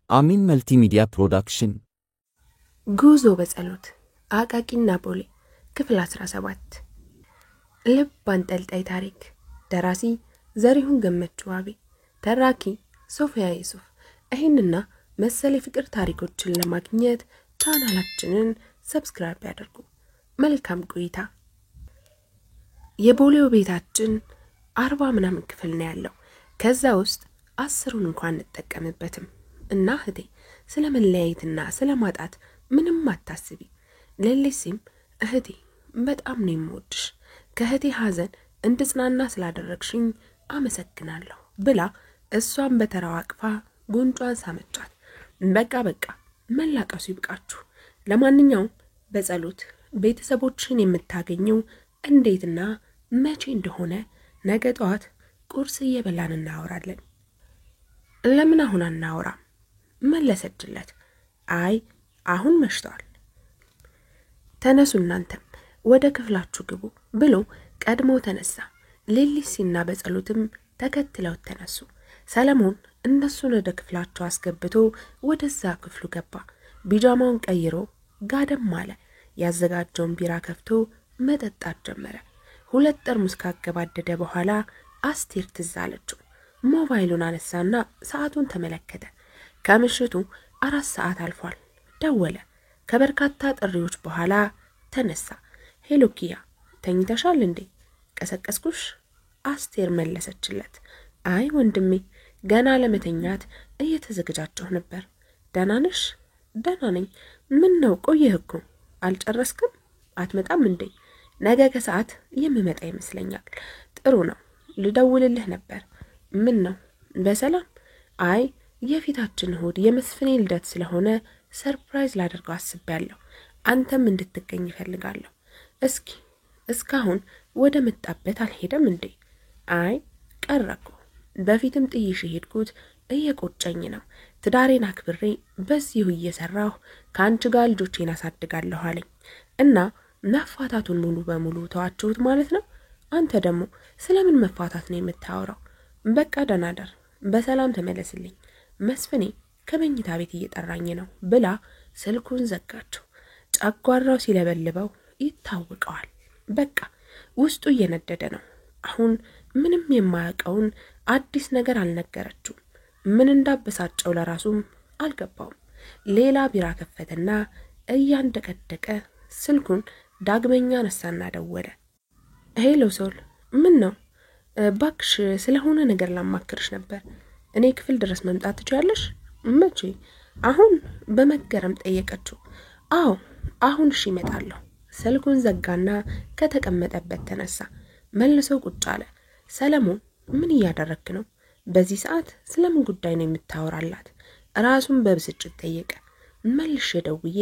አሚን መልቲሚዲያ ፕሮዳክሽን ጉዞ በጸሎት አቃቂና ቦሌ ክፍል 17 ልብ አንጠልጣይ ታሪክ ደራሲ ዘሪሁን ገመቹ ዋቤ ተራኪ ሶፊያ ዩሱፍ ይህንና መሰል የፍቅር ታሪኮችን ለማግኘት ቻናላችንን ሰብስክራይብ ያድርጉ። መልካም ቆይታ። የቦሌው ቤታችን 40 ምናምን ክፍል ነው ያለው። ከዛ ውስጥ 10ን እንኳን እንጠቀምበትም እና እህቴ ስለመለያየትና ስለማጣት ምንም አታስቢ። ለሌሲም እህቴ በጣም ነው የምወድሽ፣ ከእህቴ ሐዘን እንድጽናና ስላደረግሽኝ አመሰግናለሁ ብላ እሷን በተራው አቅፋ ጉንጯን ሳመቻት። በቃ መላቀሱ ይብቃችሁ። ለማንኛውም በጸሎት ቤተሰቦችን የምታገኘው እንዴትና መቼ እንደሆነ ነገ ጠዋት ቁርስ እየበላን እናወራለን። ለምን አሁን አናወራም መለሰችለት። አይ አሁን መሽቷል፣ ተነሱ እናንተም ወደ ክፍላችሁ ግቡ ብሎ ቀድሞ ተነሳ። ሌሊሲና በጸሎትም ተከትለው ተነሱ። ሰለሞን እነሱን ወደ ክፍላቸው አስገብቶ ወደዛ ክፍሉ ገባ። ቢጃማውን ቀይሮ ጋደም አለ። ያዘጋጀውን ቢራ ከፍቶ መጠጣት ጀመረ። 2 ጠርሙስ ካገባደደ በኋላ አስቴር ትዝ አለችው። ሞባይሉን አነሳና ሰዓቱን ተመለከተ። ከምሽቱ 4 ሰዓት አልፏል። ደወለ። ከበርካታ ጥሪዎች በኋላ ተነሳ። ሄሎ ኪያ፣ ተኝተሻል እንዴ? ቀሰቀስኩሽ? አስቴር መለሰችለት። አይ ወንድሜ፣ ገና ለመተኛት እየተዘጋጀሁ ነበር። ደህና ነሽ? ደህና ነኝ። ምን ነው ቆየህ እኮ አልጨረስክም? አትመጣም እንዴ? ነገ ከሰዓት የምመጣ ይመስለኛል። ጥሩ ነው፣ ልደውልልህ ነበር። ምን ነው በሰላም? አይ የፊታችን እሁድ የመስፍኔ ልደት ስለሆነ ሰርፕራይዝ ላደርገው አስቤያለሁ። አንተም እንድትገኝ እፈልጋለሁ። እስኪ እስካሁን ወደ መጣበት አልሄደም እንዴ? አይ ቀረኩ። በፊትም ጥይሽ ሄድኩት እየቆጨኝ ነው። ትዳሬን አክብሬ በዚሁ እየሰራሁ ከአንቺ ጋር ልጆቼን አሳድጋለሁ አለኝ እና መፋታቱን ሙሉ በሙሉ ተዋችሁት ማለት ነው? አንተ ደግሞ ስለምን መፋታት ነው የምታወራው? በቃ ደህና ደር፣ በሰላም ተመለስልኝ፣ መስፍኔ ከመኝታ ቤት እየጠራኝ ነው ብላ ስልኩን ዘጋቸው። ጨጓራው ሲለበልበው ይታወቀዋል። በቃ ውስጡ እየነደደ ነው። አሁን ምንም የማያውቀውን አዲስ ነገር አልነገረችውም። ምን እንዳበሳጨው ለራሱም አልገባውም። ሌላ ቢራ ከፈተና እያንደቀደቀ ስልኩን ዳግመኛ ነሳና ደወለ። ሄሎ ሶል፣ ምን ነው? ባክሽ ስለሆነ ነገር ላማክርሽ ነበር። እኔ ክፍል ድረስ መምጣት ትችያለሽ? መቼ? አሁን በመገረም ጠየቀችው። አዎ አሁን እሺ እመጣለሁ። ስልኩን ዘጋና ከተቀመጠበት ተነሳ። መልሶ ቁጭ አለ። ሰለሞን ምን እያደረክ ነው? በዚህ ሰዓት ስለምን ጉዳይ ነው የምታወራላት? ራሱን በብስጭት ጠየቀ። መልሼ ደውዬ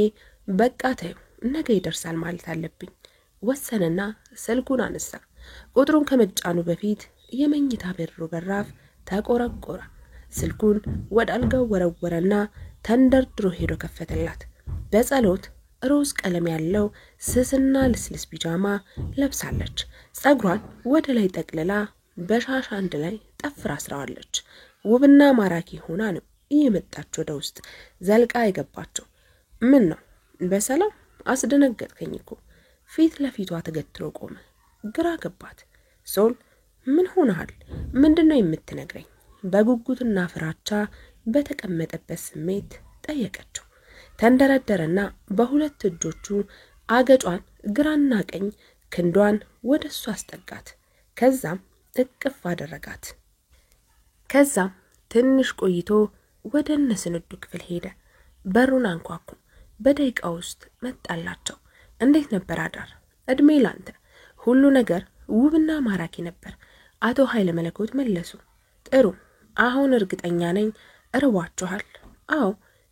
በቃ ተይው ነገ ይደርሳል ማለት አለብኝ ወሰነና ስልኩን አነሳ። ቁጥሩን ከመጫኑ በፊት የመኝታ በሩ በራፍ ተቆረቆረ። ስልኩን ወደ አልጋው ወረወረና ተንደርድሮ ሄዶ ከፈተላት። በጸሎት ሮዝ ቀለም ያለው ስስና ልስልስ ቢጃማ ለብሳለች። ጸጉሯን ወደ ላይ ጠቅልላ በሻሽ አንድ ላይ ጠፍራ አስራዋለች። ውብና ማራኪ ሆና ነው እየመጣች ወደ ውስጥ ዘልቃ የገባቸው። ምን ነው በሰላም? አስደነገጥከኝ እኮ። ፊት ለፊቷ ተገትሮ ቆመ። ግራ ገባት። ሶል ምን ሆነሃል? ምንድነው የምትነግረኝ? በጉጉትና ፍራቻ በተቀመጠበት ስሜት ጠየቀችው። ተንደረደረና በሁለት እጆቹ አገጯን ግራና ቀኝ ክንዷን ወደሱ አስጠጋት። ከዛም እቅፍ አደረጋት። ከዛም ትንሽ ቆይቶ ወደ እነስንዱ ክፍል ሄደ። በሩን አንኳኩ። በደቂቃ ውስጥ መጣላቸው። እንዴት ነበር አዳር? እድሜ ላንተ። ሁሉ ነገር ውብና ማራኪ ነበር። አቶ ኃይለ መለኮት መለሱ። ጥሩ፣ አሁን እርግጠኛ ነኝ እርቧችኋል። አዎ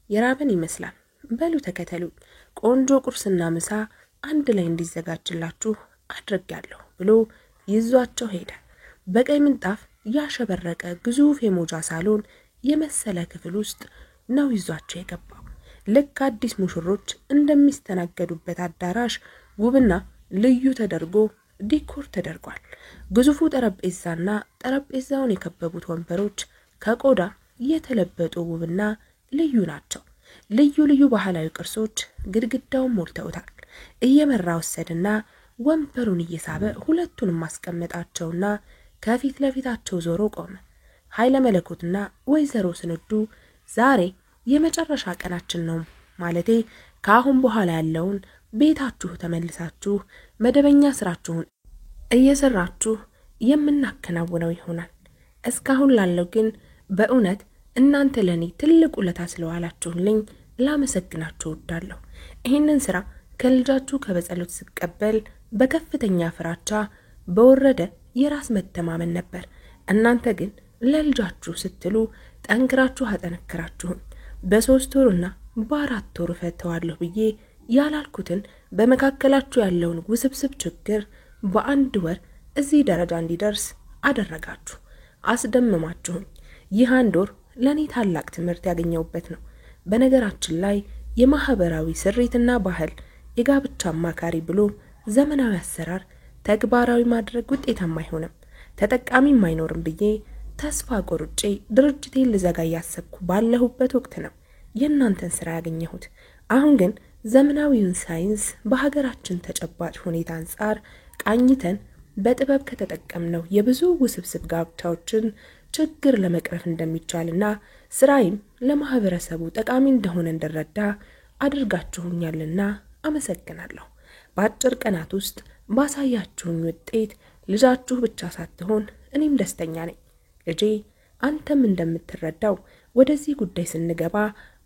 የራበን ይመስላል። በሉ ተከተሉኝ፣ ቆንጆ ቁርስና ምሳ አንድ ላይ እንዲዘጋጅላችሁ አድርጋለሁ ብሎ ይዟቸው ሄደ። በቀይ ምንጣፍ ያሸበረቀ ግዙፍ የሞጃ ሳሎን የመሰለ ክፍል ውስጥ ነው ይዟቸው የገባው። ልክ አዲስ ሙሽሮች እንደሚስተናገዱበት አዳራሽ ውብና ልዩ ተደርጎ ዲኮር ተደርጓል። ግዙፉ ጠረጴዛና ጠረጴዛውን የከበቡት ወንበሮች ከቆዳ የተለበጡ ውብና ልዩ ናቸው። ልዩ ልዩ ባህላዊ ቅርሶች ግድግዳውን ሞልተውታል። እየመራ ወሰድና ወንበሩን እየሳበ ሁለቱንም ማስቀመጣቸውና ከፊት ለፊታቸው ዞሮ ቆመ። ኃይለ መለኮትና ወይዘሮ ስንዱ ዛሬ የመጨረሻ ቀናችን ነው፣ ማለቴ ከአሁን በኋላ ያለውን ቤታችሁ ተመልሳችሁ መደበኛ ስራችሁን እየሰራችሁ የምናከናውነው ይሆናል። እስካሁን ላለው ግን በእውነት እናንተ ለኔ ትልቅ ውለታ ስለዋላችሁልኝ ላመሰግናችሁ እወዳለሁ። ይህንን ስራ ከልጃችሁ ከበጸሎት ስቀበል በከፍተኛ ፍራቻ በወረደ የራስ መተማመን ነበር። እናንተ ግን ለልጃችሁ ስትሉ ጠንክራችሁ አጠነክራችሁን በ3 ወርና በ4 ወር ፈተዋለሁ ብዬ ያላልኩትን በመካከላችሁ ያለውን ውስብስብ ችግር በ1 ወር እዚህ ደረጃ እንዲደርስ አደረጋችሁ፣ አስደምማችሁኝ። ይህ 1 ወር ለኔ ታላቅ ትምህርት ያገኘሁበት ነው። በነገራችን ላይ የማህበራዊ ስሪትና ባህል የጋብቻ አማካሪ ብሎ ዘመናዊ አሰራር ተግባራዊ ማድረግ ውጤታማ አይሆንም፣ ተጠቃሚም አይኖርም ብዬ ተስፋ ቆርጬ ድርጅቴን ልዘጋ ያሰብኩ ባለሁበት ወቅት ነው የእናንተን ስራ ያገኘሁት። አሁን ግን ዘመናዊውን ሳይንስ በሀገራችን ተጨባጭ ሁኔታ አንጻር ቃኝተን በጥበብ ከተጠቀምነው የብዙ ውስብስብ ጋብቻዎችን ችግር ለመቅረፍ እንደሚቻልና ስራይም ለማህበረሰቡ ጠቃሚ እንደሆነ እንድረዳ አድርጋችሁኛልና አመሰግናለሁ። በአጭር ቀናት ውስጥ ባሳያችሁኝ ውጤት ልጃችሁ ብቻ ሳትሆን እኔም ደስተኛ ነኝ። ልጄ አንተም እንደምትረዳው ወደዚህ ጉዳይ ስንገባ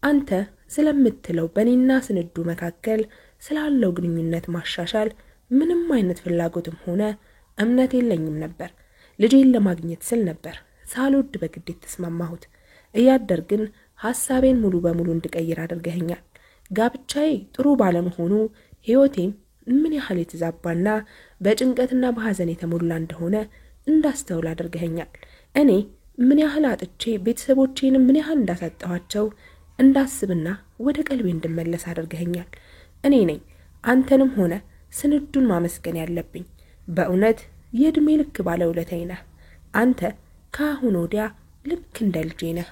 አንተ ስለምትለው በኔና ስንዱ መካከል ስላለው ግንኙነት ማሻሻል ምንም አይነት ፍላጎትም ሆነ እምነት የለኝም ነበር። ልጄን ለማግኘት ስል ነበር ሳልወድ በግድ ተስማማሁት። እያደር ግን ሐሳቤን ሙሉ በሙሉ እንድቀይር አድርገኸኛል። ጋብቻዬ ጥሩ ባለመሆኑ ህይወቴም ምን ያህል የተዛባና በጭንቀትና በሐዘን የተሞላ እንደሆነ እንዳስተውል አድርገኸኛል። እኔ ምን ያህል አጥቼ ቤተሰቦቼንም ምን ያህል እንዳሳጣኋቸው እንዳስብና ወደ ቀልቤ እንድመለስ አድርገኸኛል። እኔ ነኝ አንተንም ሆነ ስንዱን ማመስገን ያለብኝ። በእውነት የእድሜ ልክ ባለውለታዬ ነህ። አንተ ከአሁን ወዲያ ልክ እንደ ልጄ ነህ።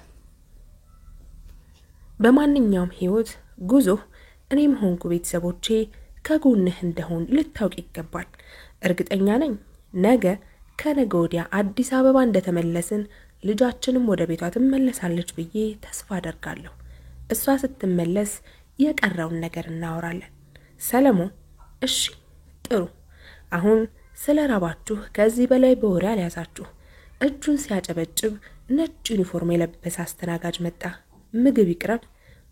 በማንኛውም ህይወት ጉዞ እኔም ሆንኩ ቤተሰቦቼ ከጎንህ እንደሆን ልታውቅ ይገባል። እርግጠኛ ነኝ ነገ ከነገ ወዲያ አዲስ አበባ እንደተመለስን ልጃችንም ወደ ቤቷ ትመለሳለች ብዬ ተስፋ አደርጋለሁ። እሷ ስትመለስ የቀረውን ነገር እናወራለን። ሰለሞን እሺ ጥሩ። አሁን ስለ ራባችሁ ከዚህ በላይ በወሬ አልያዛችሁ። እጁን ሲያጨበጭብ ነጭ ዩኒፎርም የለበሰ አስተናጋጅ መጣ። ምግብ ይቅረብ፣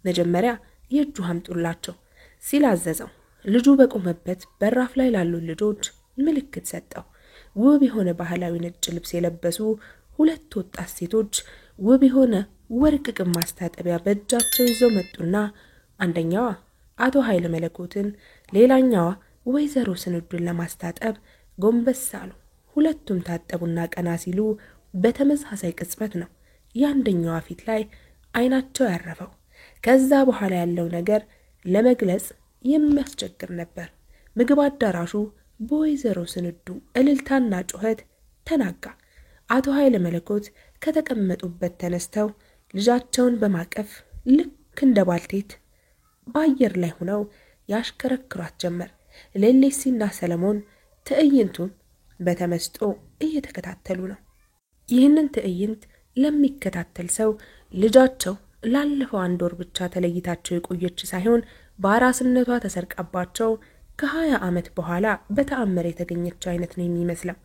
መጀመሪያ የእጁ አምጡላቸው ሲል አዘዘው። ልጁ በቆመበት በራፍ ላይ ላሉ ልጆች ምልክት ሰጠው። ውብ የሆነ ባህላዊ ነጭ ልብስ የለበሱ 2 ወጣት ሴቶች ውብ የሆነ ወርቅ ቅም ማስታጠቢያ በእጃቸው ይዘው መጡና አንደኛዋ አቶ ኃይለ መለኮትን ሌላኛዋ ወይዘሮ ስንዱን ለማስታጠብ ጎንበስ አሉ። ሁለቱም ታጠቡና ቀና ሲሉ በተመሳሳይ ቅጽበት ነው ያንደኛዋ ፊት ላይ አይናቸው ያረፈው። ከዛ በኋላ ያለው ነገር ለመግለጽ የሚያስቸግር ነበር። ምግብ አዳራሹ በወይዘሮ ስንዱ እልልታና ጩኸት ተናጋ። አቶ ኃይለ መለኮት ከተቀመጡበት ተነስተው ልጃቸውን በማቀፍ ልክ እንደ ባልቴት በአየር ላይ ሆነው ያሽከረክሯት ጀመር። ሌሊሲና ሰለሞን ትዕይንቱን በተመስጦ እየተከታተሉ ነው። ይህንን ትዕይንት ለሚከታተል ሰው ልጃቸው ላለፈው 1 ወር ብቻ ተለይታቸው የቆየች ሳይሆን በአራስነቷ ተሰርቃባቸው ከ20 ዓመት በኋላ በተአምር የተገኘች አይነት ነው የሚመስለው።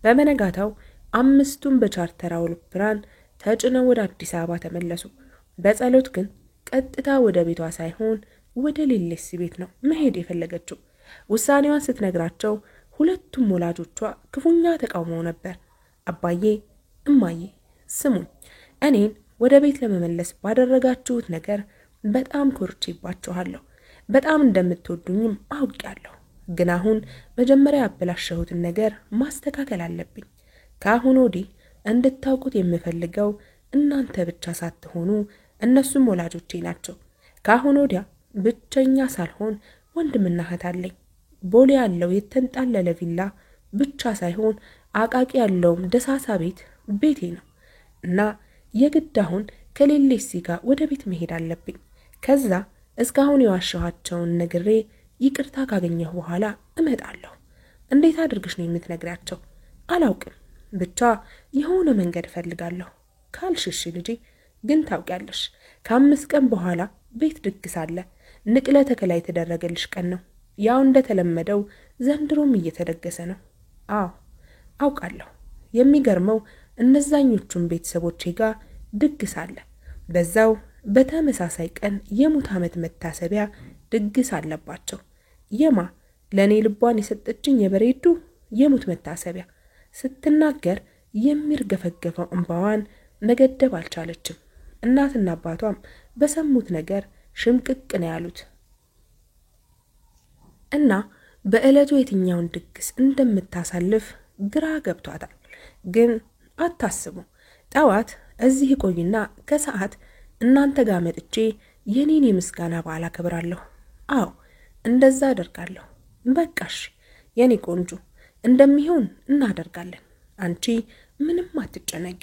በመነጋታው 5ቱም በቻርተር አውሮፕላን ተጭነው ወደ አዲስ አበባ ተመለሱ። በጸሎት ግን ቀጥታ ወደ ቤቷ ሳይሆን ወደ ሌሊሲ ቤት ነው መሄድ የፈለገችው። ውሳኔዋን ስትነግራቸው ሁለቱም ወላጆቿ ክፉኛ ተቃውመው ነበር። አባዬ እማዬ ስሙኝ፣ እኔን ወደ ቤት ለመመለስ ባደረጋችሁት ነገር በጣም ኮርቼባችኋለሁ። በጣም እንደምትወዱኝም አውቃለሁ። ግን አሁን መጀመሪያ ያበላሸሁትን ነገር ማስተካከል አለብኝ። ከአሁን ወዲህ እንድታውቁት የምፈልገው እናንተ ብቻ ሳትሆኑ እነሱም ወላጆቼ ናቸው። ከአሁን ወዲያ ብቸኛ ሳልሆን ወንድምና እህት አለኝ። ቦሌ ያለው የተንጣለለ ቪላ ብቻ ሳይሆን አቃቂ ያለውም ደሳሳ ቤት ቤቴ ነው እና የግድ አሁን ከሌሌሲ ጋር ወደ ቤት መሄድ አለብኝ። ከዛ እስካሁን የዋሸኋቸውን ነግሬ ይቅርታ ካገኘሁ በኋላ እመጣለሁ። እንዴት አድርግሽ ነው የምትነግራቸው? አላውቅም፣ ብቻ የሆነ መንገድ ፈልጋለሁ ካልሽሽ ልጄ። ግን ታውቂያለሽ ከ5 ቀን በኋላ ቤት ድግስ አለ። ንቅለ ተከላ የተደረገልሽ ቀን ነው። ያው እንደተለመደው ዘንድሮም እየተደገሰ ነው። አዎ አውቃለሁ። የሚገርመው እነዛኞቹም ቤተሰቦቼ ጋር ድግስ አለ። በዛው በተመሳሳይ ቀን የሙት ዓመት መታሰቢያ ድግስ አለባቸው። የማ ለኔ ልቧን የሰጠችኝ የበሬዱ የሙት መታሰቢያ ስትናገር የሚርገፈገፈው እንባዋን መገደብ አልቻለችም። እናትና አባቷም በሰሙት ነገር ሽምቅቅ ነው ያሉት እና በእለቱ የትኛውን ድግስ እንደምታሳልፍ ግራ ገብቷታል። ግን አታስቡ፣ ጠዋት እዚህ ቆይና ከሰዓት እናንተ ጋር መጥቼ የኔን የምስጋና በዓል አከብራለሁ። አዎ እንደዛ አደርጋለሁ። በቃሽ የኔ ቆንጆ፣ እንደሚሆን እናደርጋለን። አንቺ ምንም አትጨነቂ።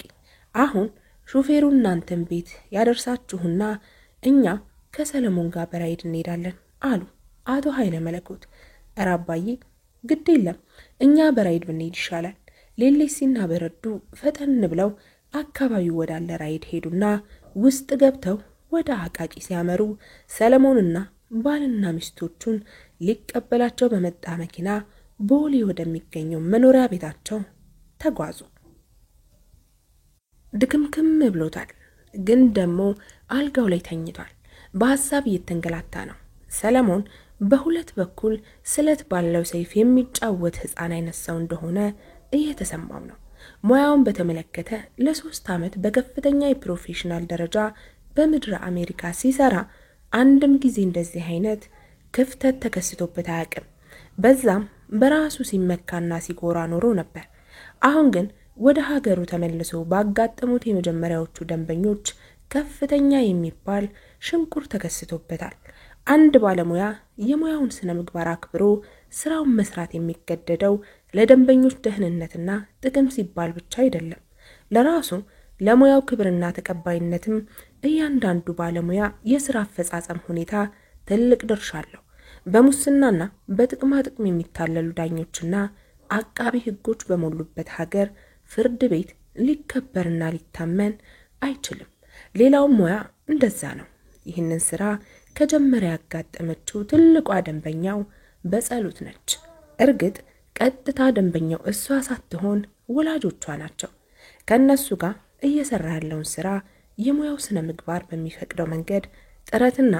አሁን ሹፌሩ እናንተን ቤት ያደርሳችሁና እኛ ከሰለሞን ጋር በራይድ እንሄዳለን አሉ አቶ ኃይለ መለኮት። ኧረ አባዬ ግድ የለም እኛ በራይድ ብንሄድ ይሻላል። ሌሌሲና በረዱ ፈጠን ብለው አካባቢው ወዳለ ራይድ ሄዱና ውስጥ ገብተው ወደ አቃቂ ሲያመሩ ሰለሞንና ባልና ሚስቶቹን ሊቀበላቸው በመጣ መኪና ቦሌ ወደሚገኘው መኖሪያ ቤታቸው ተጓዙ። ድክምክም ብሎታል፣ ግን ደግሞ አልጋው ላይ ተኝቷል። በሐሳብ እየተንገላታ ነው። ሰለሞን በሁለት በኩል ስለት ባለው ሰይፍ የሚጫወት ሕፃን አይነት ሰው እንደሆነ እየተሰማው ነው። ሙያውን በተመለከተ ለ3 ዓመት በከፍተኛ የፕሮፌሽናል ደረጃ በምድረ አሜሪካ ሲሰራ አንድም ጊዜ እንደዚህ አይነት ክፍተት ተከስቶበት አያውቅም። በዛም በራሱ ሲመካና ሲኮራ ኖሮ ነበር። አሁን ግን ወደ ሀገሩ ተመልሶ ባጋጠሙት የመጀመሪያዎቹ ደንበኞች ከፍተኛ የሚባል ሽንቁር ተከስቶበታል። አንድ ባለሙያ የሙያውን ስነ ምግባር አክብሮ ስራውን መስራት የሚገደደው ለደንበኞች ደህንነትና ጥቅም ሲባል ብቻ አይደለም። ለራሱ ለሙያው ክብርና ተቀባይነትም እያንዳንዱ ባለሙያ የሥራ አፈጻጸም ሁኔታ ትልቅ ድርሻ አለው። በሙስናና በጥቅማ ጥቅም የሚታለሉ ዳኞችና አቃቢ ሕጎች በሞሉበት ሀገር ፍርድ ቤት ሊከበርና ሊታመን አይችልም። ሌላው ሙያ እንደዛ ነው። ይህንን ስራ ከጀመረ ያጋጠመችው ትልቋ ደንበኛው በጸሎት ነች። እርግጥ ቀጥታ ደንበኛው እሷ ሳትሆን ወላጆቿ ናቸው። ከነሱ ጋር እየሰራ ያለውን ስራ የሙያው ስነ ምግባር በሚፈቅደው መንገድ ጥረትና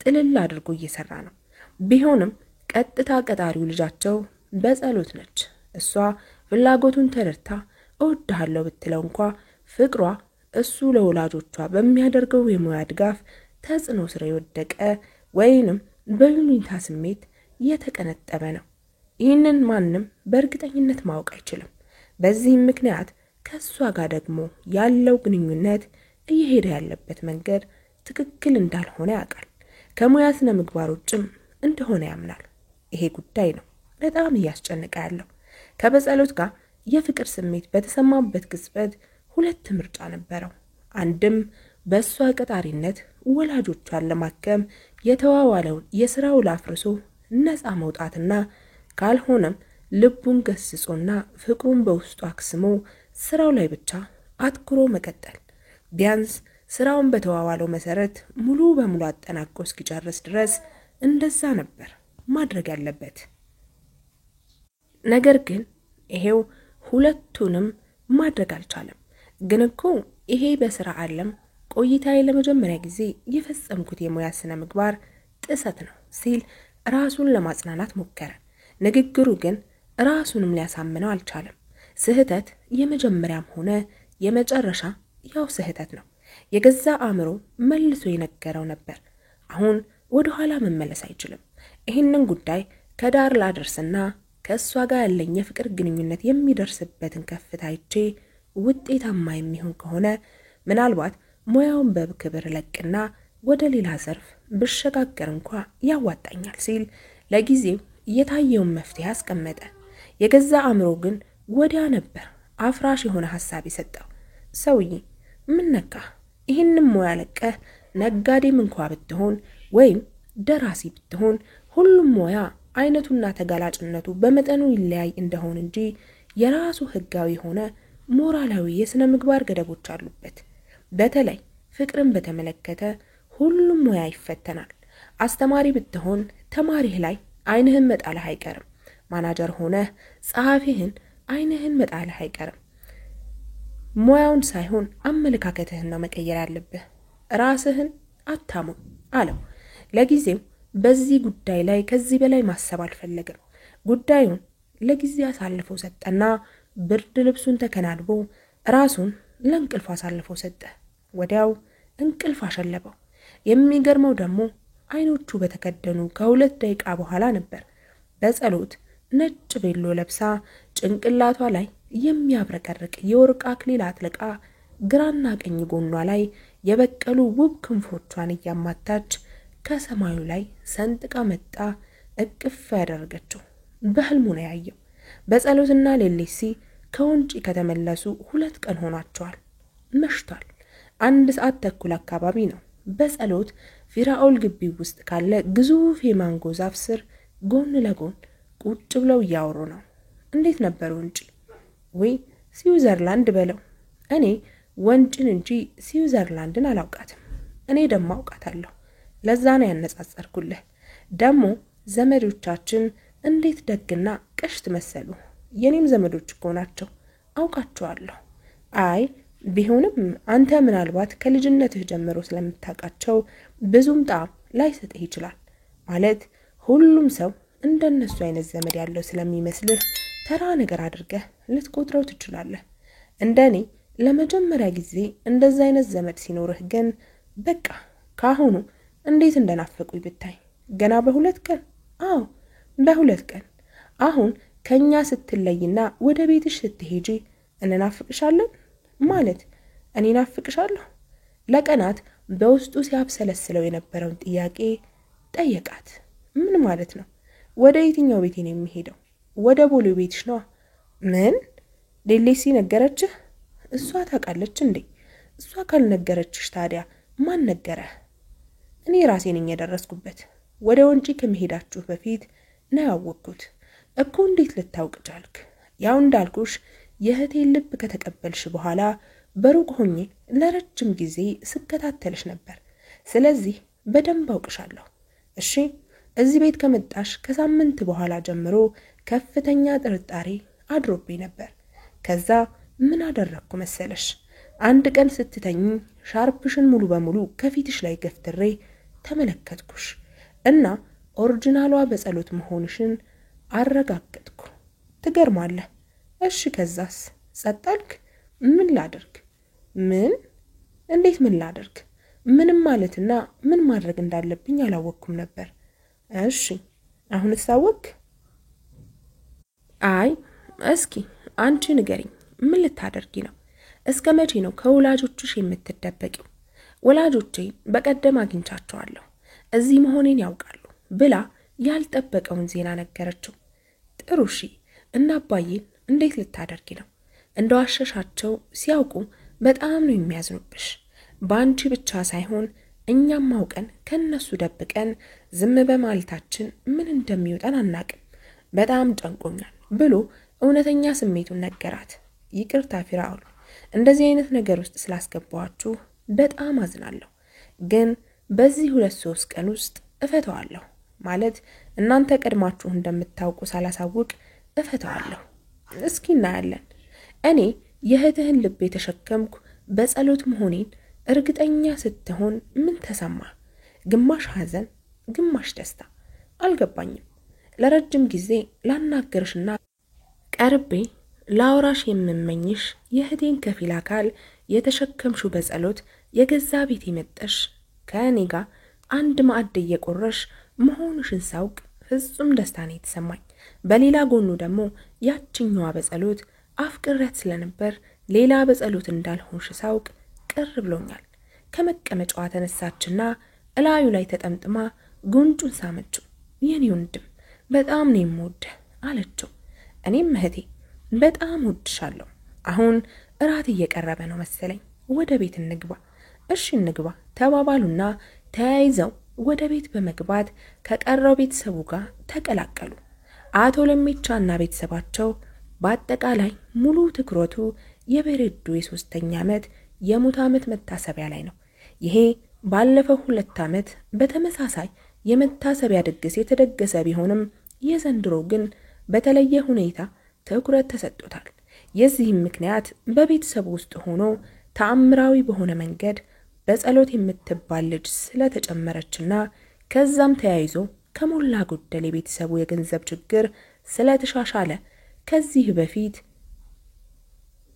ጥልል አድርጎ እየሰራ ነው። ቢሆንም ቀጥታ ቀጣሪው ልጃቸው በጸሎት ነች። እሷ ፍላጎቱን ተረድታ እወድሃለሁ ብትለው እንኳ ፍቅሯ እሱ ለወላጆቿ በሚያደርገው የሙያ ድጋፍ ተጽዕኖ ስር የወደቀ ወይንም በዩኒታ ስሜት የተቀነጠበ ነው። ይህንን ማንም በእርግጠኝነት ማወቅ አይችልም። በዚህም ምክንያት ከሷ ጋር ደግሞ ያለው ግንኙነት እየሄደ ያለበት መንገድ ትክክል እንዳልሆነ ያውቃል። ከሙያ ስነ ምግባር ውጭም እንደሆነ ያምናል። ይሄ ጉዳይ ነው በጣም እያስጨነቀ ያለው። ከበጸሎት ጋር የፍቅር ስሜት በተሰማበት ቅጽበት 2 ምርጫ ነበረው። አንድም በሷ ቀጣሪነት ወላጆቿን ለማከም የተዋዋለውን የሥራው ላፍርሶ ነፃ መውጣትና ካልሆነም ልቡን ገስጾና ፍቅሩን በውስጡ አክስሞ ስራው ላይ ብቻ አትኩሮ መቀጠል። ቢያንስ ስራውን በተዋዋለው መሰረት ሙሉ በሙሉ አጠናቆ እስኪጨርስ ድረስ እንደዛ ነበር ማድረግ ያለበት። ነገር ግን ይሄው ሁለቱንም ማድረግ አልቻለም። ግን እኮ ይሄ በስራ ዓለም ቆይታዬ ለመጀመሪያ ጊዜ የፈጸምኩት የሙያ ስነ ምግባር ጥሰት ነው ሲል ራሱን ለማጽናናት ሞከረ። ንግግሩ ግን ራሱንም ሊያሳምነው አልቻለም። ስህተት የመጀመሪያም ሆነ የመጨረሻ ያው ስህተት ነው። የገዛ አእምሮ መልሶ የነገረው ነበር። አሁን ወደ ኋላ መመለስ አይችልም። ይህንን ጉዳይ ከዳር ላደርስና ከእሷ ጋር ያለኝ የፍቅር ግንኙነት የሚደርስበትን ከፍታ አይቼ ውጤታማ የሚሆን ከሆነ ምናልባት ሙያውን በክብር ለቅና ወደ ሌላ ዘርፍ ብሸጋገር እንኳ ያዋጣኛል ሲል ለጊዜው የታየውን መፍትሄ አስቀመጠ። የገዛ አእምሮ ግን ወዲያ ነበር አፍራሽ የሆነ ሐሳብ የሰጠው። ሰውዬ ምን ነካ? ይህንም ሙያ ለቀህ ነጋዴም እንኳ ብትሆን ወይም ደራሲ ብትሆን ሁሉም ሙያ አይነቱና ተጋላጭነቱ በመጠኑ ይለያይ እንደሆን እንጂ የራሱ ህጋዊ ሆነ ሞራላዊ የሥነ ምግባር ገደቦች አሉበት። በተለይ ፍቅርን በተመለከተ ሁሉም ሙያ ይፈተናል። አስተማሪ ብትሆን ተማሪህ ላይ አይንህን መጣልህ አይቀርም። ማናጀር ሆነህ ጸሐፊህን አይንህን መጣልህ አይቀርም። ሙያውን ሳይሆን አመለካከትህን ነው መቀየር ያለብህ። ራስህን አታሙን አለው። ለጊዜው በዚህ ጉዳይ ላይ ከዚህ በላይ ማሰብ አልፈለገም። ጉዳዩን ለጊዜ አሳልፎ ሰጠና ብርድ ልብሱን ተከናንቦ ራሱን ለእንቅልፍ አሳልፎ ሰጠ። ወዲያው እንቅልፍ አሸለበው። የሚገርመው ደግሞ አይኖቹ በተከደኑ ከ2 ደቂቃ በኋላ ነበር በጸሎት ነጭ ቤሎ ለብሳ ጭንቅላቷ ላይ የሚያብረቀርቅ የወርቅ አክሊል አጥልቃ ግራና ቀኝ ጎኗ ላይ የበቀሉ ውብ ክንፎቿን እያማታች ከሰማዩ ላይ ሰንጥቃ መጣ እቅፍ ያደረገችው። በህልሙ ነው ያየው። በጸሎትና ሌሊሲ ከወንጪ ከተመለሱ 2 ቀን ሆኗቸዋል። መሽቷል። 1 ሰዓት ተኩል አካባቢ ነው። በጸሎት ፊራኦል ግቢ ውስጥ ካለ ግዙፍ የማንጎ ዛፍ ስር ጎን ለጎን ቁጭ ብለው እያወሩ ነው። እንዴት ነበር ወንጪ? ወይ ስዊዘርላንድ በለው። እኔ ወንጪን እንጂ ስዊዘርላንድን አላውቃትም። እኔ ደሞ አውቃታለሁ። ለዛ ነው ያነጻጸርኩልህ። ደሞ ዘመዶቻችን እንዴት ደግና ቀሽት መሰሉ። የኔም ዘመዶች እኮ ናቸው፣ አውቃቸዋለሁ። አይ ቢሆንም አንተ ምናልባት ከልጅነትህ ጀምሮ ስለምታውቃቸው ብዙም ጣም ላይሰጥህ ይችላል። ማለት ሁሉም ሰው እንደነሱ አይነት ዘመድ ያለው ስለሚመስልህ ተራ ነገር አድርገህ ልትቆጥረው ትችላለህ። እንደኔ ለመጀመሪያ ጊዜ እንደዛ አይነት ዘመድ ሲኖርህ ግን በቃ ካሁኑ እንዴት እንደናፈቁኝ ብታይ። ገና በ2 ቀን? አዎ በ2 ቀን። አሁን ከኛ ስትለይና ወደ ቤትሽ ስትሄጂ እንናፍቅሻለን ማለት እኔ ናፍቅሻለሁ። ለቀናት በውስጡ ሲያብሰለስለው የነበረውን ጥያቄ ጠየቃት። ምን ማለት ነው? ወደ የትኛው ቤቴ ነው የሚሄደው? ወደ ቦሌው ቤትሽ ነው። ምን? ሌሊሲ ነገረችህ? እሷ ታውቃለች እንዴ? እሷ ካልነገረችሽ ታዲያ ማን ነገረህ? እኔ ራሴ ነኝ የደረስኩበት። ወደ ወንጪ ከመሄዳችሁ በፊት ነው ያወቅኩት እኮ። እንዴት ልታውቅ ቻልክ? ያው እንዳልኩሽ የእህቴን ልብ ከተቀበልሽ በኋላ በሩቅ ሆኜ ለረጅም ጊዜ ስከታተልሽ ነበር። ስለዚህ በደንብ አውቅሻለሁ። እሺ፣ እዚህ ቤት ከመጣሽ ከሳምንት በኋላ ጀምሮ ከፍተኛ ጥርጣሬ አድሮብኝ ነበር። ከዛ ምን አደረግኩ መሰለሽ? አንድ ቀን ስትተኝ ሻርፕሽን ሙሉ በሙሉ ከፊትሽ ላይ ገፍትሬ ተመለከትኩሽ እና ኦሪጂናሏ በጸሎት መሆንሽን አረጋግጥኩ። ትገርማለህ። እሺ ከዛስ? ጸጥ አልክ? ምን ላድርግ? ምን? እንዴት ምን ላድርግ? ምንም ማለትና ምን ማድረግ እንዳለብኝ አላወቅኩም ነበር። እሺ አሁን ሳወቅ? አይ እስኪ አንቺ ንገሪኝ፣ ምን ልታደርጊ ነው? እስከ መቼ ነው ከወላጆችሽ የምትደበቂው? ወላጆቼ በቀደም አግኝቻቸዋለሁ፣ እዚህ መሆኔን ያውቃሉ ብላ ያልጠበቀውን ዜና ነገረችው። ጥሩ እሺ፣ እና አባዬን እንዴት ልታደርጊ ነው? እንደዋሸሻቸው ሲያውቁ በጣም ነው የሚያዝኑብሽ። በአንቺ ብቻ ሳይሆን እኛም አውቀን ከነሱ ደብቀን ዝም በማለታችን ምን እንደሚወጣን አናቅም። በጣም ጨንቆኛል ብሎ እውነተኛ ስሜቱን ነገራት። ይቅርታ ፊራኦል፣ እንደዚህ አይነት ነገር ውስጥ ስላስገባችሁ በጣም አዝናለሁ። ግን በዚህ 2-3 ቀን ውስጥ እፈተዋለሁ። ማለት እናንተ ቀድማችሁ እንደምታውቁ ሳላሳውቅ እፈተዋለሁ። እስኪ እናያለን። እኔ የእህትህን ልብ የተሸከምኩ በጸሎት መሆኔን እርግጠኛ ስትሆን ምን ተሰማ? ግማሽ ሐዘን ግማሽ ደስታ? አልገባኝም። ለረጅም ጊዜ ላናገርሽና ቀርቤ ላውራሽ የምመኝሽ የእህቴን ከፊል አካል የተሸከምሹ በጸሎት የገዛ ቤት የመጠሽ ከእኔ ጋር አንድ ማዕድ እየቆረሽ መሆንሽን ሳውቅ ፍጹም ደስታ ነው የተሰማኝ። በሌላ ጎኑ ደግሞ ያችኛዋ በጸሎት አፍቅረት ስለነበር ሌላ በጸሎት እንዳልሆንሽ ሳውቅ ቅር ብሎኛል። ከመቀመጫዋ ተነሳችና እላዩ ላይ ተጠምጥማ ጉንጩን ሳመችው። የኔ ወንድም በጣም ነው የምወድህ አለችው። እኔም እህቴ በጣም ወድሻለሁ። አሁን እራት እየቀረበ ነው መሰለኝ፣ ወደ ቤት እንግባ። እሺ እንግባ ተባባሉና ተያይዘው ወደ ቤት በመግባት ከቀረው ቤተሰቡ ጋር ተቀላቀሉ። አቶ ለሚቻና ቤተሰባቸው በአጠቃላይ ሙሉ ትኩረቱ የበሬዱ የ3ኛ ዓመት የሙት ዓመት መታሰቢያ ላይ ነው። ይሄ ባለፈው 2 ዓመት በተመሳሳይ የመታሰቢያ ድግስ የተደገሰ ቢሆንም የዘንድሮ ግን በተለየ ሁኔታ ትኩረት ተሰጥቶታል። የዚህም ምክንያት በቤተሰቡ ውስጥ ሆኖ ተአምራዊ በሆነ መንገድ በጸሎት የምትባል ልጅ ስለተጨመረችና ከዛም ተያይዞ ከሞላ ጎደል የቤተሰቡ የገንዘብ ችግር ስለተሻሻለ ከዚህ በፊት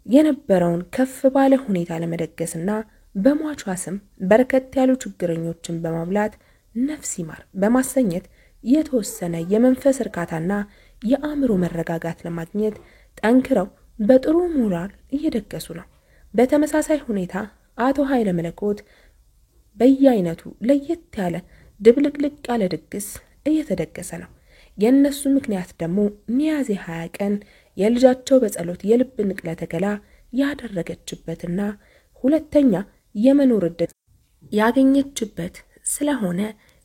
የነበረውን ከፍ ባለ ሁኔታ ለመደገስና በሟቿ ስም በርከት ያሉ ችግረኞችን በማብላት ነፍስ ይማር በማሰኘት የተወሰነ የመንፈስ እርካታና የአእምሮ መረጋጋት ለማግኘት ጠንክረው በጥሩ ሞራል እየደገሱ ነው። በተመሳሳይ ሁኔታ አቶ ኃይለ መለኮት በየአይነቱ ለየት ያለ ድብልቅልቅ ያለ ድግስ እየተደገሰ ነው። የነሱ ምክንያት ደግሞ ሚያዝያ 20 ቀን የልጃቸው በጸሎት የልብ ንቅለ ተከላ ያደረገችበትና ሁለተኛ የመኖር ዕድል ያገኘችበት ስለሆነ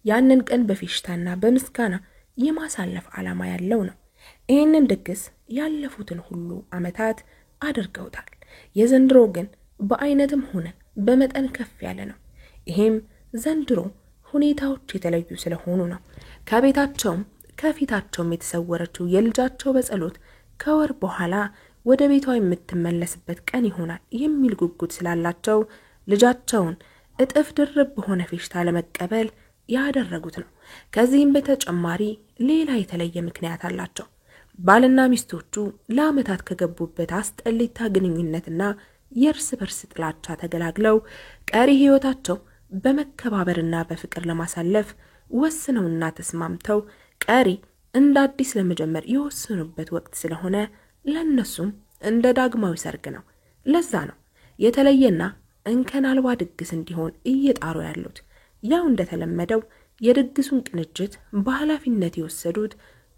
ያንን ቀን በፌሽታና በምስጋና የማሳለፍ ዓላማ ያለው ነው። ይህንን ድግስ ያለፉትን ሁሉ ዓመታት አድርገውታል። የዘንድሮ ግን በአይነትም ሆነ በመጠን ከፍ ያለ ነው። ይሄም ዘንድሮ ሁኔታዎች የተለዩ ስለሆኑ ነው። ከቤታቸውም ከፊታቸውም የተሰወረችው የልጃቸው በጸሎት ከወር በኋላ ወደ ቤቷ የምትመለስበት ቀን ይሆናል የሚል ጉጉት ስላላቸው ልጃቸውን እጥፍ ድርብ በሆነ ፌሽታ ለመቀበል ያደረጉት ነው። ከዚህም በተጨማሪ ሌላ የተለየ ምክንያት አላቸው። ባልና ሚስቶቹ ለዓመታት ከገቡበት አስጠሊታ ግንኙነትና የእርስ በርስ ጥላቻ ተገላግለው ቀሪ ህይወታቸው በመከባበርና በፍቅር ለማሳለፍ ወስነውና ተስማምተው ቀሪ እንደ አዲስ ለመጀመር የወሰኑበት ወቅት ስለሆነ ለነሱም እንደ ዳግማዊ ሰርግ ነው። ለዛ ነው የተለየና እንከን አልባ ድግስ እንዲሆን እየጣሩ ያሉት። ያው እንደተለመደው የድግሱን ቅንጅት በኃላፊነት የወሰዱት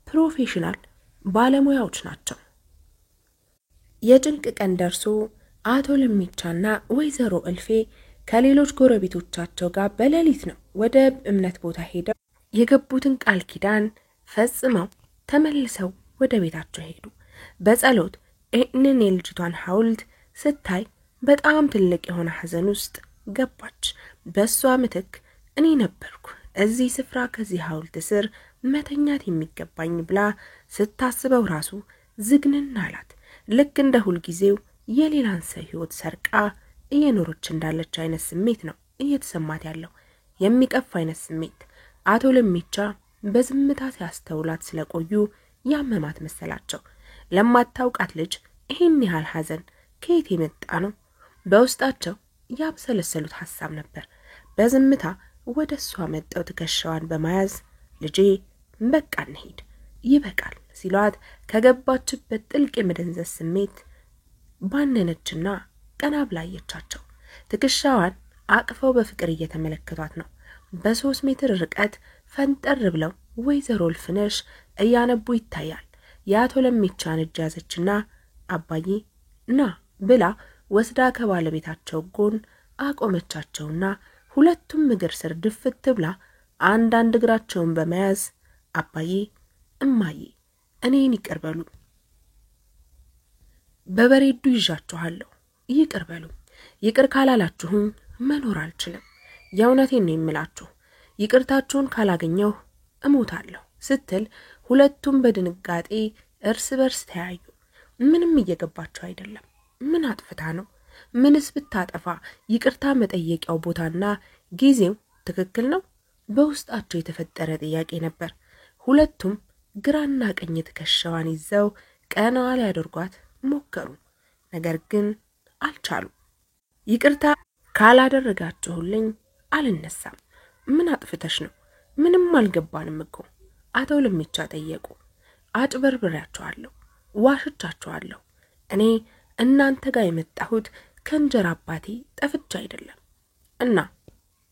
ፕሮፌሽናል ባለሙያዎች ናቸው። የጭንቅ ቀን ደርሶ አቶ ለሚቻና ወይዘሮ እልፌ ከሌሎች ጎረቤቶቻቸው ጋር በሌሊት ነው ወደ እምነት ቦታ ሄደው የገቡትን ቃል ኪዳን ፈጽመው ተመልሰው ወደ ቤታቸው ሄዱ። በጸሎት እንን የልጅቷን ሐውልት ስታይ በጣም ትልቅ የሆነ ሐዘን ውስጥ ገባች። በሷ ምትክ እኔ ነበርኩ እዚህ ስፍራ ከዚህ ሐውልት ስር መተኛት የሚገባኝ ብላ ስታስበው ራሱ ዝግንን አላት። ልክ እንደ ሁል ጊዜው የሌላን ሰው ህይወት ሰርቃ እየኖረች እንዳለች አይነት ስሜት ነው እየተሰማት ያለው። የሚቀፍ አይነት ስሜት። አቶ ለሚቻ በዝምታ ሲያስተውላት ስለቆዩ ያመማት መሰላቸው። ለማታውቃት ልጅ ይሄን ያህል ሐዘን ከየት የመጣ ነው? በውስጣቸው ያብሰለሰሉት ሐሳብ ነበር። በዝምታ ወደሷ መጣው ትከሻዋን በመያዝ ልጄ በቃ እንሂድ ይበቃል ሲሏት ከገባችበት ጥልቅ የመደንዘዝ ስሜት ባነነችና ቀና ብላየቻቸው። ትከሻዋን አቅፈው በፍቅር እየተመለከቷት ነው። በ3 ሜትር ርቀት ፈንጠር ብለው ወይዘሮ እልፍነሽ እያነቡ ይታያል። የአቶ ለሚቻን እጅ ያዘችና አባዬ ና ብላ ወስዳ ከባለቤታቸው ጎን አቆመቻቸውና ሁለቱም እግር ስር ድፍት ብላ አንዳንድ እግራቸውን በመያዝ አባዬ እማዬ እኔን ይቅርበሉ፣ በበሬዱ ይዣችኋለሁ፣ ይቅርበሉ። ይቅር ካላላችሁኝ መኖር አልችልም። የእውነቴን ነው የምላችሁ፣ ይቅርታችሁን ካላገኘው እሞታለሁ ስትል ሁለቱም በድንጋጤ እርስ በርስ ተያዩ። ምንም እየገባቸው አይደለም። ምን አጥፍታ ነው? ምንስ ብታጠፋ ይቅርታ መጠየቂያው ቦታና ጊዜው ትክክል ነው? በውስጣቸው የተፈጠረ ጥያቄ ነበር። ሁለቱም ግራና ቀኝ ትከሻዋን ይዘው ቀና ሊያደርጓት ሞከሩ። ነገር ግን አልቻሉ። ይቅርታ ካላደረጋችሁልኝ አልነሳም። ምን አጥፍተሽ ነው? ምንም አልገባንም እኮ አቶ ለሚቻ ጠየቁ። አጭበርብሬያችኋለሁ፣ ዋሽቻችኋለሁ። እኔ እናንተ ጋር የመጣሁት ከእንጀራ አባቴ ጠፍቼ አይደለም። እና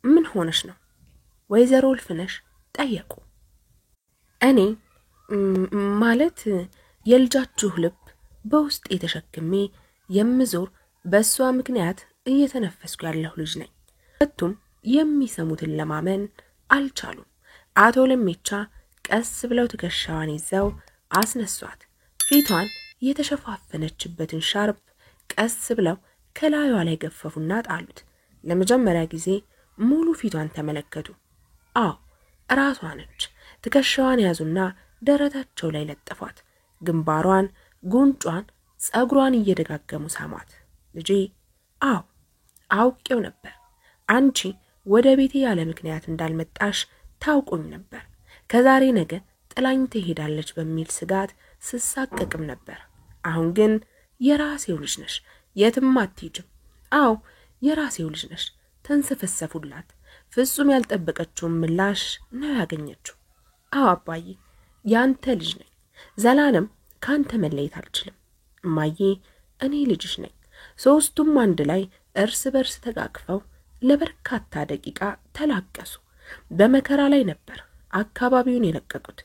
ምን ሆነሽ ነው? ወይዘሮ እልፍነሽ ጠየቁ። እኔ ማለት የልጃችሁ ልብ በውስጥ የተሸክሜ የምዞር በሷ ምክንያት እየተነፈስኩ ያለሁ ልጅ ነኝ። ሁለቱም የሚሰሙትን ለማመን አልቻሉም። አቶ ለሚቻ ቀስ ብለው ትከሻዋን ይዘው አስነሷት። ፊቷን የተሸፋፈነችበትን ሻርፕ ቀስ ብለው ከላዩዋ ላይ ገፈፉና ጣሉት። ለመጀመሪያ ጊዜ ሙሉ ፊቷን ተመለከቱ። አዎ ራሷ ነች። ትከሻዋን ያዙና ደረታቸው ላይ ለጠፏት። ግንባሯን፣ ጉንጯን፣ ጸጉሯን እየደጋገሙ ሳሟት። ልጄ፣ አዎ አውቄው ነበር። አንቺ ወደ ቤቴ ያለ ምክንያት እንዳልመጣሽ ታውቁኝ ነበር። ከዛሬ ነገ ጥላኝ ትሄዳለች በሚል ስጋት ስሳቀቅም ነበር። አሁን ግን የራሴው ልጅ ነሽ፣ የትም አትሄጂም። አዎ የራሴው ልጅ ነሽ። ተንሰፈሰፉላት። ፍጹም ያልጠበቀችውን ምላሽ ነው ያገኘችው። አዎ አባዬ፣ ያንተ ልጅ ነኝ። ዘላለም ካንተ መለየት አልችልም። እማዬ፣ እኔ ልጅሽ ነኝ። ሶስቱም አንድ ላይ እርስ በርስ ተቃቅፈው ለበርካታ ደቂቃ ተላቀሱ። በመከራ ላይ ነበር አካባቢውን የለቀቁት።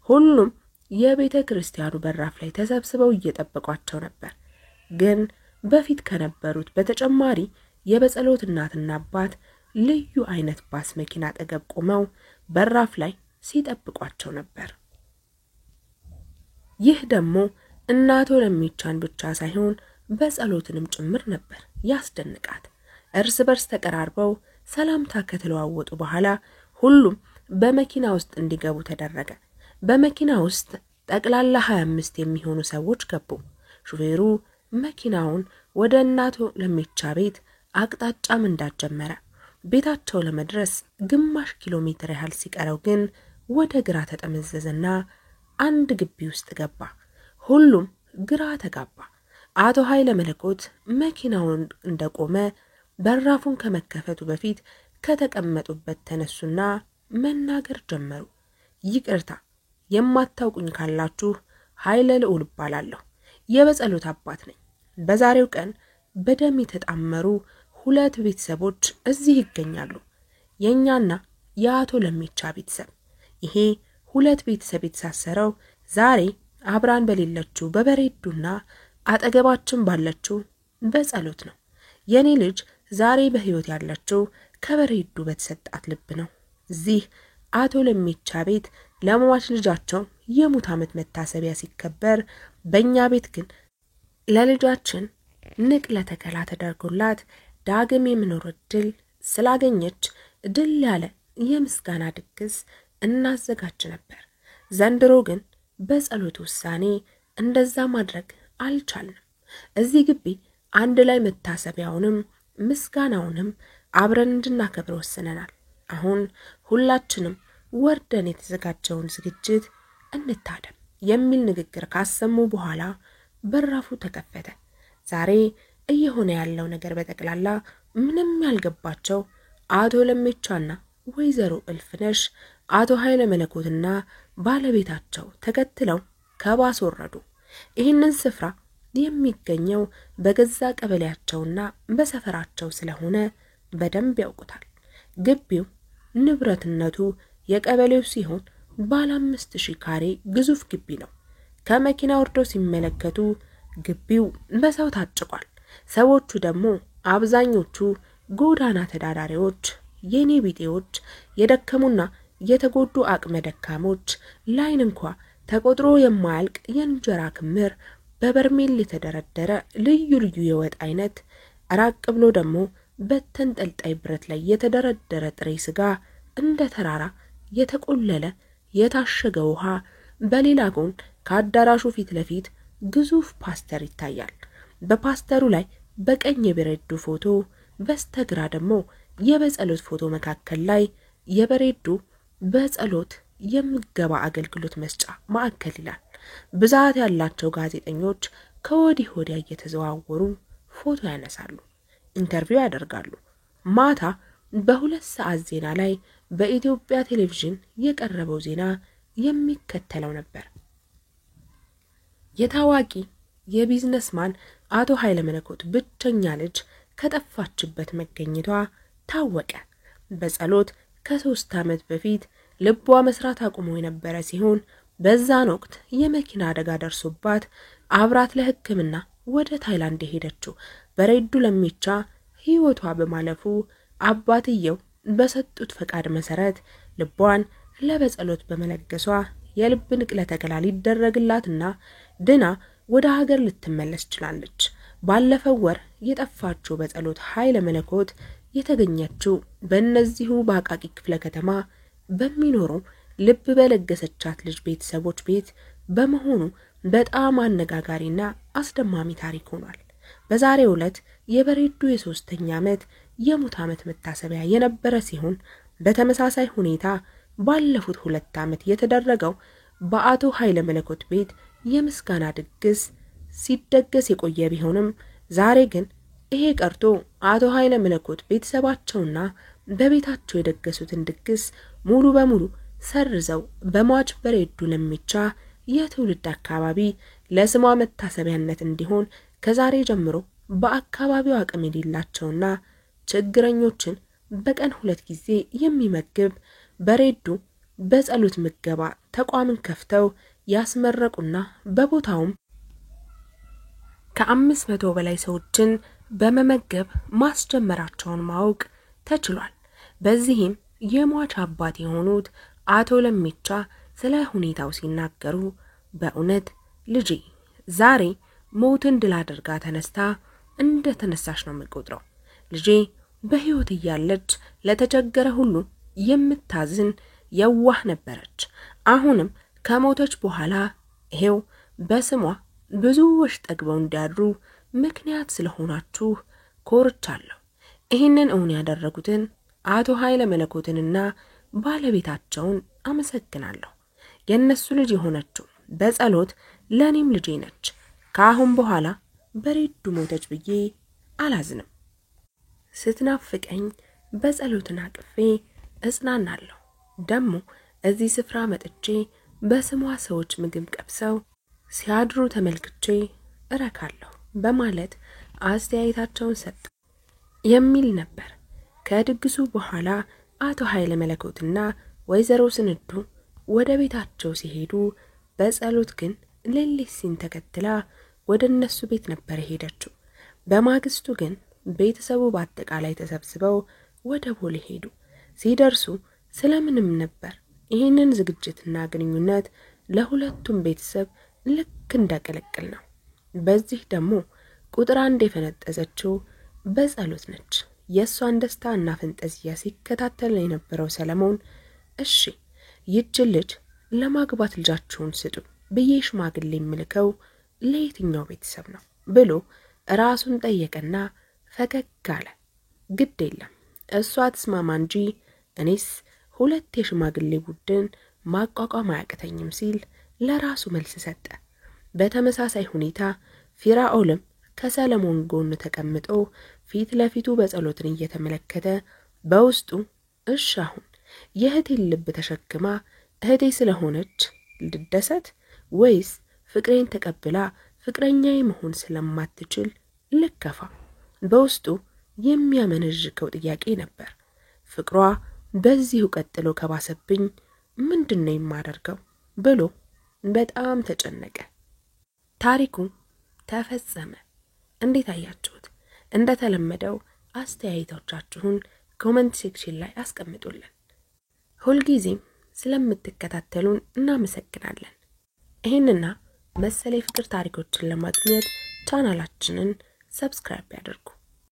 ሁሉም የቤተ ክርስቲያኑ በራፍ ላይ ተሰብስበው እየጠበቋቸው ነበር። ግን በፊት ከነበሩት በተጨማሪ የበጸሎት እናትና አባት ልዩ አይነት ባስ መኪና አጠገብ ቆመው በራፍ ላይ ሲጠብቋቸው ነበር። ይህ ደግሞ እናቶ ለሚቻን ብቻ ሳይሆን በጸሎትንም ጭምር ነበር ያስደንቃት። እርስ በርስ ተቀራርበው ሰላምታ ከተለዋወጡ በኋላ ሁሉም በመኪና ውስጥ እንዲገቡ ተደረገ። በመኪና ውስጥ ጠቅላላ 25 የሚሆኑ ሰዎች ገቡ። ሹፌሩ መኪናውን ወደ እናቶ ለሚቻ ቤት አቅጣጫ መንዳት ጀመረ። ቤታቸው ለመድረስ ግማሽ ኪሎ ሜትር ያህል ሲቀረው ግን ወደ ግራ ተጠመዘዘና አንድ ግቢ ውስጥ ገባ። ሁሉም ግራ ተጋባ። አቶ ኃይለ መለኮት መኪናውን እንደቆመ በራፉን ከመከፈቱ በፊት ከተቀመጡበት ተነሱና መናገር ጀመሩ። ይቅርታ፣ የማታውቁኝ ካላችሁ ኃይለ ልዑል እባላለሁ። የበጸሎት አባት ነኝ። በዛሬው ቀን በደም የተጣመሩ ሁለት ቤተሰቦች እዚህ ይገኛሉ። የኛና የአቶ ለሚቻ ቤተሰብ። ይሄ ሁለት ቤተሰብ የተሳሰረው ዛሬ አብራን በሌለችው በበሬዱና አጠገባችን ባለችው በጸሎት ነው። የኔ ልጅ ዛሬ በህይወት ያለችው ከበሬዱ በተሰጣት ልብ ነው። እዚህ አቶ ለሚቻ ቤት ለሟች ልጃቸው የሙት ዓመት መታሰቢያ ሲከበር፣ በእኛ ቤት ግን ለልጃችን ንቅለ ተከላ ተደርጎላት ዳግም የመኖር ዕድል ስላገኘች ድል ያለ የምስጋና ድግስ እናዘጋጅ ነበር። ዘንድሮ ግን በጸሎት ውሳኔ እንደዛ ማድረግ አልቻልንም። እዚህ ግቢ አንድ ላይ መታሰቢያውንም ምስጋናውንም አብረን እንድናከብር ወስነናል። አሁን ሁላችንም ወርደን የተዘጋጀውን ዝግጅት እንታደም የሚል ንግግር ካሰሙ በኋላ በራፉ ተከፈተ። ዛሬ እየሆነ ያለው ነገር በጠቅላላ ምንም ያልገባቸው አቶ ለሚቻና ወይዘሮ እልፍነሽ አቶ ኃይለ መለኮትና ባለቤታቸው ተከትለው ከባስ ወረዱ። ይህንን ስፍራ የሚገኘው በገዛ ቀበሌያቸውና በሰፈራቸው ስለሆነ በደንብ ያውቁታል። ግቢው ንብረትነቱ የቀበሌው ሲሆን ባለ 5000 ካሬ ግዙፍ ግቢ ነው። ከመኪና ወርደው ሲመለከቱ ግቢው በሰው ታጭቋል። ሰዎቹ ደግሞ አብዛኞቹ ጎዳና ተዳዳሪዎች፣ የኔ ቢጤዎች፣ የደከሙና የተጎዱ አቅመ ደካሞች፣ ላይን እንኳን ተቆጥሮ የማያልቅ የእንጀራ ክምር፣ በበርሜል የተደረደረ ልዩ ልዩ የወጥ አይነት፣ ራቅ ብሎ ደግሞ በተንጠልጣይ ብረት ላይ የተደረደረ ጥሬ ስጋ፣ እንደ ተራራ የተቆለለ የታሸገ ውሃ፣ በሌላ ጎን ከአዳራሹ ፊት ለፊት ግዙፍ ፓስተር ይታያል። በፓስተሩ ላይ በቀኝ የበሬዱ ፎቶ፣ በስተግራ ደግሞ የበጸሎት ፎቶ፣ መካከል ላይ የበሬዱ በጸሎት የምገባ አገልግሎት መስጫ ማዕከል ይላል። ብዛት ያላቸው ጋዜጠኞች ከወዲህ ወዲያ እየተዘዋወሩ ፎቶ ያነሳሉ፣ ኢንተርቪው ያደርጋሉ። ማታ በ2 ሰዓት ዜና ላይ በኢትዮጵያ ቴሌቪዥን የቀረበው ዜና የሚከተለው ነበር። የታዋቂ የቢዝነስማን አቶ ኃይለ መለኮት ብቸኛ ልጅ ከጠፋችበት መገኘቷ ታወቀ። በጸሎት ከ3 ዓመት በፊት ልቧ መስራት አቁሞ የነበረ ሲሆን በዛን ወቅት የመኪና አደጋ ደርሶባት አብራት ለሕክምና ወደ ታይላንድ ሄደችው በሬዱ ለሚቻ ህይወቷ በማለፉ አባትየው በሰጡት ፈቃድ መሰረት ልቧን ለበጸሎት በመለገሷ የልብ ንቅለ ተከላ ሊደረግላትና ድና ወደ ሀገር ልትመለስ ችላለች። ባለፈው ወር የጠፋችው በጸሎት ኃይለ መለኮት የተገኘችው በእነዚሁ በአቃቂ ክፍለ ከተማ በሚኖሩ ልብ በለገሰቻት ልጅ ቤተሰቦች ቤት በመሆኑ በጣም አነጋጋሪና አስደማሚ ታሪክ ሆኗል። በዛሬው ዕለት የበሬዱ የ3ኛ ዓመት የሙት ዓመት መታሰቢያ የነበረ ሲሆን በተመሳሳይ ሁኔታ ባለፉት 2 ዓመት የተደረገው በአቶ ኃይለ መለኮት ቤት የምስጋና ድግስ ሲደገስ የቆየ ቢሆንም ዛሬ ግን ይሄ ቀርቶ አቶ ኃይለ መለኮት ቤተሰባቸውና በቤታቸው የደገሱትን ድግስ ሙሉ በሙሉ ሰርዘው በሟች በሬዱ ለሚቻ የትውልድ አካባቢ ለስሟ መታሰቢያነት እንዲሆን ከዛሬ ጀምሮ በአካባቢው አቅም የሌላቸውና ችግረኞችን በቀን 2 ጊዜ የሚመግብ በሬዱ በጸሎት ምገባ ተቋምን ከፍተው ያስመረቁና በቦታውም ከ500 በላይ ሰዎችን በመመገብ ማስጀመራቸውን ማወቅ ተችሏል። በዚህም የሟች አባት የሆኑት አቶ ለሚቻ ስለ ሁኔታው ሲናገሩ በእውነት ልጄ ዛሬ ሞትን ድል አድርጋ ተነስታ እንደ ተነሳሽ ነው የምቆጥረው። ልጄ በህይወት እያለች ለተቸገረ ሁሉ የምታዝን የዋህ ነበረች። አሁንም ከሞተች በኋላ ይሄው በስሟ ብዙዎች ጠግበው እንዲያድሩ ምክንያት ስለሆናችሁ ኮርቻለሁ። ይህንን እውን ያደረጉትን አቶ ኃይለ መለኮትንና ባለቤታቸውን አመሰግናለሁ። የነሱ ልጅ የሆነችው በጸሎት ለኔም ልጄ ነች። ከአሁን በኋላ በሬዱ ሞተች ብዬ አላዝንም። ስትናፍቀኝ በጸሎትና ቅፌ እጽናናለሁ። ደሞ እዚህ ስፍራ መጥቼ በስሟ ሰዎች ምግብ ቀብሰው ሲያድሩ ተመልክቼ እረካለሁ በማለት አስተያየታቸውን ሰጡ የሚል ነበር። ከድግሱ በኋላ አቶ ኃይለ መለኮትና ወይዘሮ ስንዱ ወደ ቤታቸው ሲሄዱ በጸሎት ግን ሌሊሲን ተከትላ ወደ እነሱ ቤት ነበር ሄደችው። በማግስቱ ግን ቤተሰቡ በአጠቃላይ ተሰብስበው ወደ ቦሌ ሄዱ። ሲደርሱ ስለምንም ነበር ይህንን ዝግጅትና ግንኙነት ለሁለቱም ቤተሰብ ልክ እንደቀለቀል ነው። በዚህ ደግሞ ቁጥር 1 የፈነጠዘችው በጸሎት ነች። የሷን ደስታና ፈንጠዚያ ሲከታተል የነበረው ሰለሞን እሺ ይህች ልጅ ለማግባት ልጃችሁን ስጡ ብዬ ሽማግሌ ምልከው ለየትኛው ቤተሰብ ነው ብሎ ራሱን ጠየቀና ፈገግ አለ። ግድ የለም እሷ ተስማማ እንጂ እኔስ 2 የሽማግሌ ቡድን ማቋቋም አያቅተኝም ሲል ለራሱ መልስ ሰጠ። በተመሳሳይ ሁኔታ ፊራኦልም ከሰለሞን ጎን ተቀምጦ ፊት ለፊቱ በጸሎትን እየተመለከተ በውስጡ እሺ አሁን የእህቴን ልብ ተሸክማ እህቴ ስለሆነች ልደሰት ወይስ ፍቅሬን ተቀብላ ፍቅረኛዬ መሆን ስለማትችል ልከፋ? በውስጡ የሚያመነዥከው ጥያቄ ነበር። ፍቅሯ በዚሁ ቀጥሎ ከባሰብኝ ምንድነው የማደርገው ብሎ በጣም ተጨነቀ። ታሪኩ ተፈጸመ። እንዴት አያችሁት? እንደተለመደው አስተያየቶቻችሁን ኮሜንት ሴክሽን ላይ አስቀምጡልን። ሁልጊዜም ስለምትከታተሉን እናመሰግናለን። ይሄንና መሰል የፍቅር ታሪኮችን ለማግኘት ቻናላችንን ሰብስክራይብ ያድርጉ።